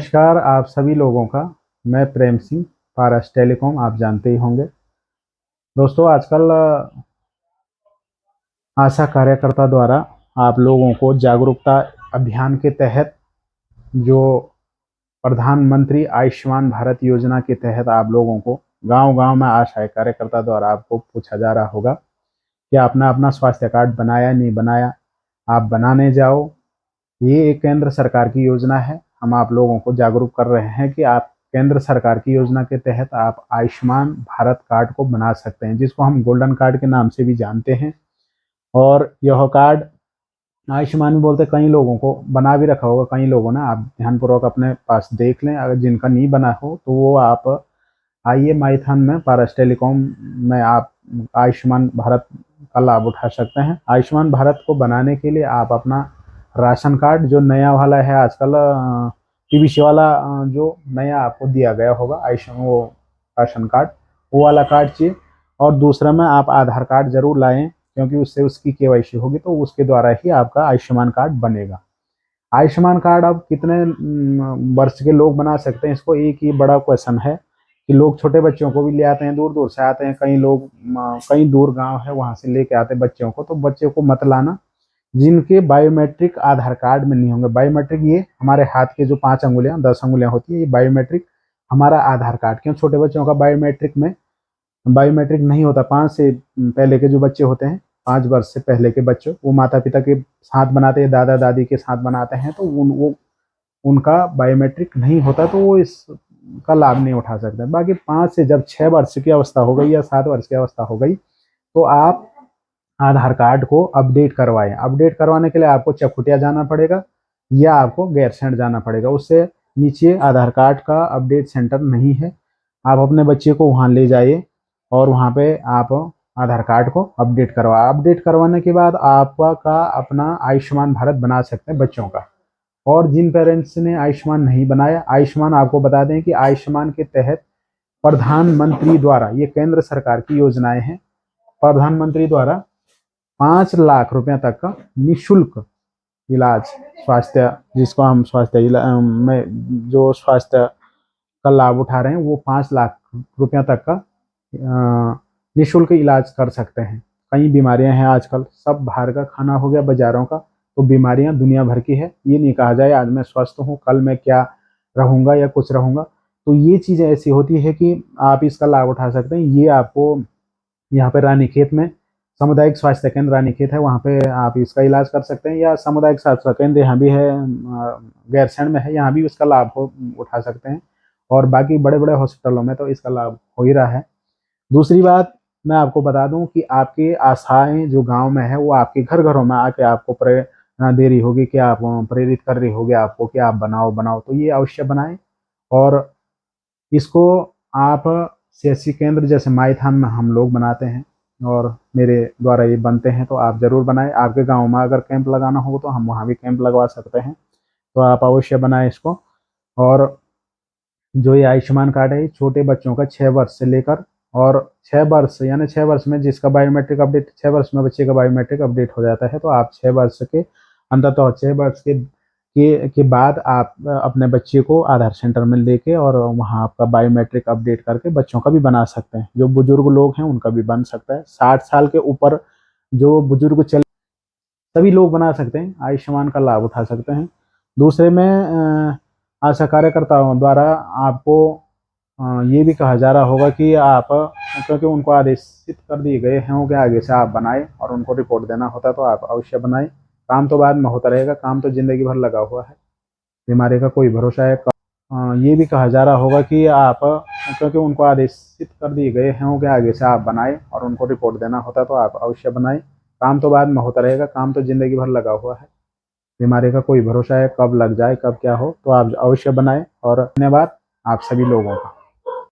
नमस्कार आप सभी लोगों का। मैं प्रेम सिंह, पारस टेलीकॉम आप जानते ही होंगे। दोस्तों आजकल आशा कार्यकर्ता द्वारा आप लोगों को जागरूकता अभियान के तहत जो प्रधानमंत्री आयुष्मान भारत योजना के तहत आप लोगों को गांव-गांव में आशा कार्यकर्ता द्वारा आपको पूछा जा रहा होगा कि आपने अपना स्वास्थ्य कार्ड बनाया नहीं बनाया। आप बनाने जाओ। ये एक केंद्र सरकार की योजना है। हम आप लोगों को जागरूक कर रहे हैं कि आप केंद्र सरकार की योजना के तहत आप आयुष्मान भारत कार्ड को बना सकते हैं, जिसको हम गोल्डन कार्ड के नाम से भी जानते हैं। और यह कार्ड आयुष्मान भी बोलते, कई लोगों को बना भी रखा होगा, कई लोगों ने। आप ध्यानपूर्वक अपने पास देख लें, अगर जिनका नहीं बना हो तो वो आप आइए माइथन में पारस टेलीकॉम में आप आयुष्मान भारत का लाभ उठा सकते हैं। आयुष्मान भारत को बनाने के लिए आप अपना राशन कार्ड, जो नया वाला है आजकल पीवीसी वाला, जो नया आपको दिया गया होगा आयुष्मान वो राशन कार्ड, वो वाला कार्ड चाहिए। और दूसरा में आप आधार कार्ड जरूर लाएं, क्योंकि उससे उसकी केवाईसी होगी, तो उसके द्वारा ही आपका आयुष्मान कार्ड बनेगा। आयुष्मान कार्ड अब कितने वर्ष के लोग बना सकते हैं, इसको एक ही बड़ा क्वेश्चन है कि लोग छोटे बच्चों को भी ले आते हैं, दूर दूर से आते हैं। कई लोग कई दूर गांव है, वहां से लेके आते हैं बच्चों को। तो बच्चे को मत लाना जिनके बायोमेट्रिक आधार कार्ड में नहीं होंगे। बायोमेट्रिक ये हमारे हाथ के जो 5 अंगुलियां 10 अंगुलियां होती है, ये बायोमेट्रिक हमारा आधार कार्ड। क्यों? छोटे बच्चों का बायोमेट्रिक नहीं होता। 5 से पहले के जो बच्चे होते हैं, 5 वर्ष से पहले के बच्चे, वो माता पिता के साथ बनाते हैं, दादा दादी के साथ बनाते हैं, तो उनका बायोमेट्रिक नहीं होता, तो वो इसका लाभ नहीं उठा सकते। बाकी 5 से जब 6 वर्ष की अवस्था हो गई या 7 वर्ष की अवस्था हो गई, तो आप आधार कार्ड को अपडेट करवाएं। अपडेट करवाने के लिए आपको चकुटिया जाना पड़ेगा या आपको गैरसैंण जाना पड़ेगा। उससे नीचे आधार कार्ड का अपडेट सेंटर नहीं है। आप अपने बच्चे को वहां ले जाइए और वहां पे आप आधार कार्ड को अपडेट अपडेट करवाने के बाद आपका अपना आयुष्मान भारत बना सकते हैं बच्चों का। और जिन पेरेंट्स ने आयुष्मान नहीं बनाया, आयुष्मान आपको बता दें कि आयुष्मान के तहत प्रधानमंत्री द्वारा, ये केंद्र सरकार की योजनाएं हैं, प्रधानमंत्री द्वारा 5 लाख रुपए तक का निःशुल्क इलाज, स्वास्थ्य, जिसको हम स्वास्थ्य में जो स्वास्थ्य का लाभ उठा रहे हैं, वो 5 लाख रुपया तक का निःशुल्क इलाज कर सकते हैं। कई बीमारियां हैं आजकल, सब बाहर का खाना हो गया बाजारों का, तो बीमारियां दुनिया भर की है। ये नहीं कहा जाए आज मैं स्वस्थ हूँ, कल मैं क्या रहूंगा या कुछ रहूंगा। तो ये चीज़ें ऐसी होती है कि आप इसका लाभ उठा सकते हैं। ये आपको यहाँ पे रानीखेत में सामुदायिक स्वास्थ्य केंद्र रानीखेत है, वहाँ पे आप इसका इलाज कर सकते हैं। या सामुदायिक स्वास्थ्य केंद्र यहाँ भी है, गैरसैंण में है, यहाँ भी इसका लाभ उठा सकते हैं। और बाकी बड़े बड़े हॉस्पिटलों में तो इसका लाभ हो ही रहा है। दूसरी बात मैं आपको बता दूं कि आपकी आशाएं जो गांव में है, वो आपके घर घरों में आके आपको प्रेरणा दे रही होगी, कि आप प्रेरित कर रही होगी आपको कि आप बनाओ बनाओ। तो ये अवश्य बनाएं। और इसको आप सीएससी केंद्र जैसे माइथान में हम लोग बनाते हैं और मेरे द्वारा ये बनते हैं, तो आप जरूर बनाएं। आपके गांव में अगर कैंप लगाना हो तो हम वहाँ भी कैंप लगवा सकते हैं, तो आप अवश्य बनाएं इसको। और जो ये आयुष्मान कार्ड है, छोटे बच्चों का 6 वर्ष से लेकर और 6 वर्ष यानी 6 वर्ष में जिसका बायोमेट्रिक अपडेट, 6 वर्ष में बच्चे का बायोमेट्रिक अपडेट हो जाता है, तो आप 6 वर्ष के अंततः 6 वर्ष के बाद आप अपने बच्चे को आधार सेंटर में लेके और वहाँ आपका बायोमेट्रिक अपडेट करके बच्चों का भी बना सकते हैं। जो बुजुर्ग लोग हैं उनका भी बन सकता है। 60 साल के ऊपर जो बुजुर्ग चल, सभी लोग बना सकते हैं, आयुष्मान का लाभ उठा सकते हैं। दूसरे में आशा कार्यकर्ताओं द्वारा आपको ये भी कहा जा रहा होगा कि आप, क्योंकि उनको आदेशित कर दिए गए हैं कि आगे से आप बनाएं और उनको रिपोर्ट देना होता है, तो आप अवश्य बनाएं। काम तो बाद में होता रहेगा, काम तो जिंदगी भर लगा हुआ है, बीमारी का कोई भरोसा है। ये भी कहा जा रहा होगा कि आप, क्योंकि उनको आदेशित कर दिए गए हैं कि आगे से आप बनाएं और उनको रिपोर्ट देना होता है, तो आप अवश्य बनाएं। काम तो बाद में होता रहेगा, काम तो जिंदगी भर लगा हुआ है, बीमारी का कोई भरोसा है, कब लग जाए कब क्या हो। तो आप अवश्य बनाएं। और धन्यवाद आप सभी लोगों का।